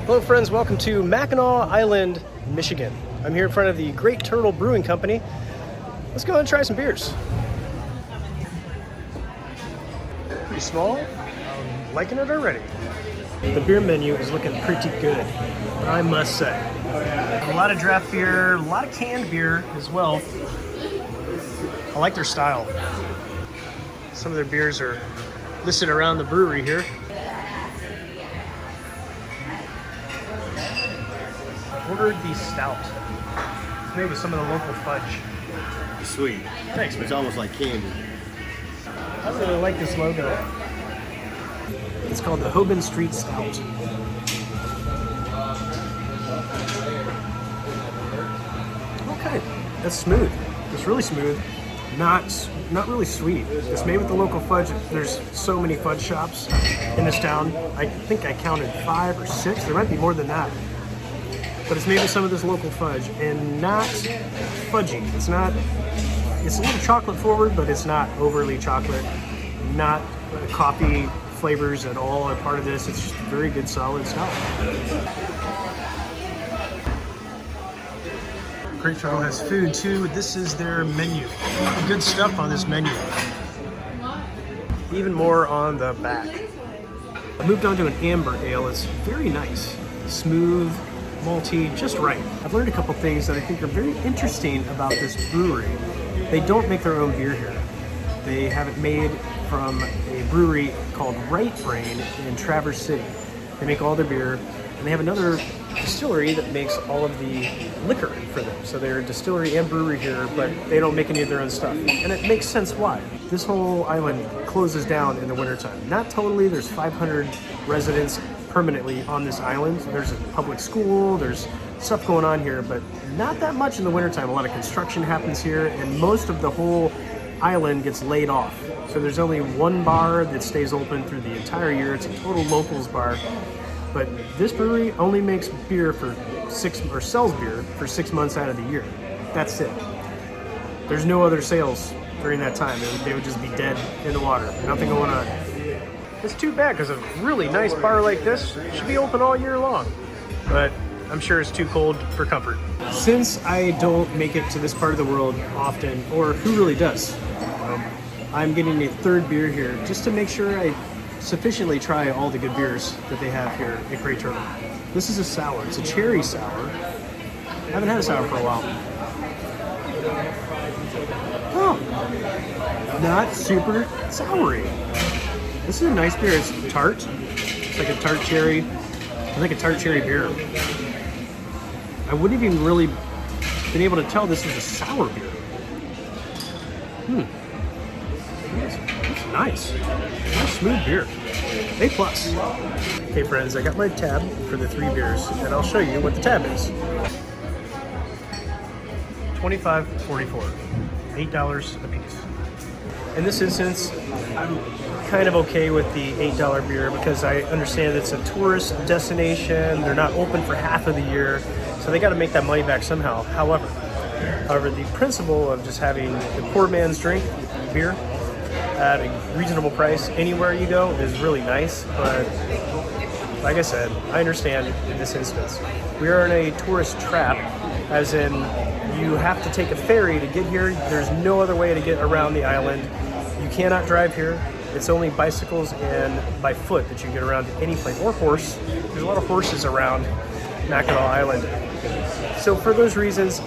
Hello friends, welcome to Mackinac Island, Michigan. I'm here in front of the Great Turtle Brewing Company. Let's go and try some beers. Pretty small, I'm liking it already. The beer menu is looking pretty good, I must say. A lot of draft beer, a lot of canned beer as well. I like their style. Some of their beers are listed around the brewery here. Ordered the stout. It's made with some of the local fudge. It's sweet. Thanks, man. It's almost like candy. I really like this logo. It's called the Hogan Street Stout. Okay, that's smooth. It's really smooth. Not really sweet. It's made with the local fudge. There's so many fudge shops in this town. I think I counted 5 or 6. There might be more than that. But it's made with some of this local fudge and not fudgy. It's a little chocolate forward, but it's not overly chocolate. Not coffee flavors at all are part of this. It's just very good, solid stout. Great Turtle has food too. This is their menu. Good stuff on this menu. Even more on the back. I moved on to an amber ale. It's very nice. Smooth, malty, just right. I've learned a couple things that I think are very interesting about this brewery. They don't make their own beer here. They have it made from a brewery called Right Brain in Traverse City. They make all their beer, and they have another distillery that makes all of the liquor for them. So they're a distillery and brewery here, but they don't make any of their own stuff. And it makes sense why. This whole island closes down in the wintertime. Not totally, there's 500 residents permanently on this island. There's a public school, there's stuff going on here, but not that much in the wintertime. A lot of construction happens here, and most of the whole island gets laid off. So there's only one bar that stays open through the entire year. It's a total locals bar. But this brewery only makes beer for sells beer for 6 months out of the year. That's it. There's no other sales during that time. They would just be dead in the water. Nothing going on. It's too bad because a really nice bar like this should be open all year long. But I'm sure it's too cold for comfort. Since I don't make it to this part of the world often, or who really does, I'm getting a third beer here just to make sure I sufficiently try all the good beers that they have here at Great Turtle. This is a sour. It's a cherry sour. I haven't had a sour for a while. Oh, not super soury. This is a nice beer. It's tart. It's like a tart cherry. It's like a tart cherry beer. I wouldn't even really been able to tell this was a sour beer. It's nice. Nice smooth beer. A+. Okay friends, I got my tab for the 3 beers and I'll show you what the tab is. $25.44. $8 a piece. In this instance, I'm kind of okay with the $8 beer because I understand it's a tourist destination. They're not open for half of the year, so they got to make that money back somehow. However, the principle of just having the poor man's drink, beer, at a reasonable price anywhere you go is really nice, but like I said, I understand in this instance. We are in a tourist trap, as in you have to take a ferry to get here. There's no other way to get around the island. You cannot drive here. It's only bicycles and by foot that you get around to any place, or horse. There's a lot of horses around Mackinac Island. So for those reasons,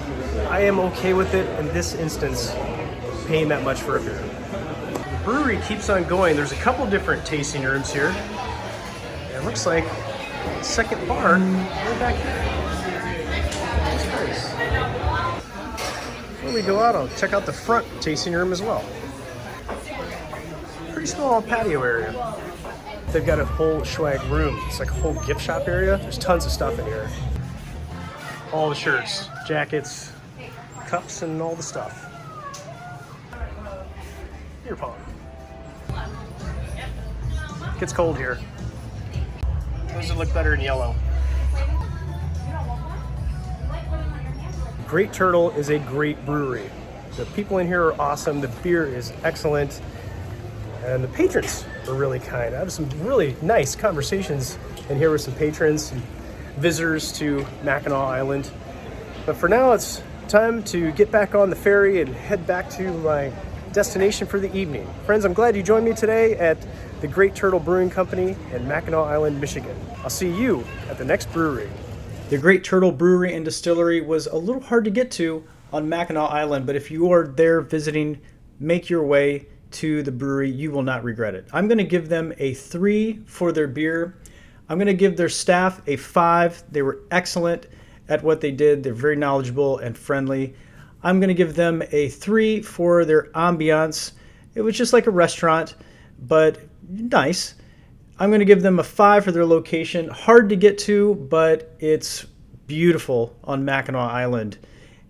I am okay with it in this instance, paying that much for a beer. The brewery keeps on going. There's a couple different tasting rooms here. It looks like the second bar right back here. That's nice. Before we go out, I'll check out the front tasting room as well. Pretty small patio area. They've got a whole swag room. It's like a whole gift shop area. There's tons of stuff in here. All the shirts, jackets, cups, and all the stuff. Beer pong. Gets cold here. Those would look better in yellow. Great Turtle is a great brewery. The people in here are awesome. The beer is excellent. And the patrons were really kind. I have some really nice conversations in here with some patrons and visitors to Mackinac Island. But for now, it's time to get back on the ferry and head back to my destination for the evening. Friends, I'm glad you joined me today at the Great Turtle Brewing Company in Mackinac Island, Michigan. I'll see you at the next brewery. The Great Turtle Brewery and Distillery was a little hard to get to on Mackinac Island, but if you are there visiting, make your way to the brewery. You will not regret it. I'm going to give them a 3 for their beer. I'm going to give their staff a 5. They were excellent at what they did. They're very knowledgeable and friendly. I'm going to give them a 3 for their ambiance. It was just like a restaurant, but nice. I'm going to give them a 5 for their location. Hard to get to, but it's beautiful on Mackinac Island.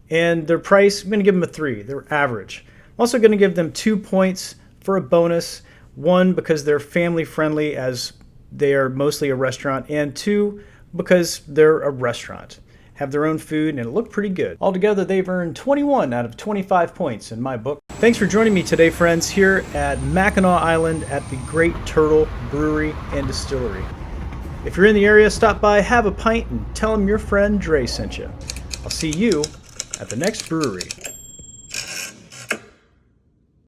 And their price, I'm going to give them a 3. They're average. I'm also going to give them 2 points for a bonus. 1, because they're family friendly, as they are mostly a restaurant, and 2, because they're a restaurant. Have their own food, and it looked pretty good. Altogether, they've earned 21 out of 25 points in my book. Thanks for joining me today, friends, here at Mackinac Island at the Great Turtle Brewery and Distillery. If you're in the area, stop by, have a pint, and tell them your friend Dre sent you. I'll see you at the next brewery.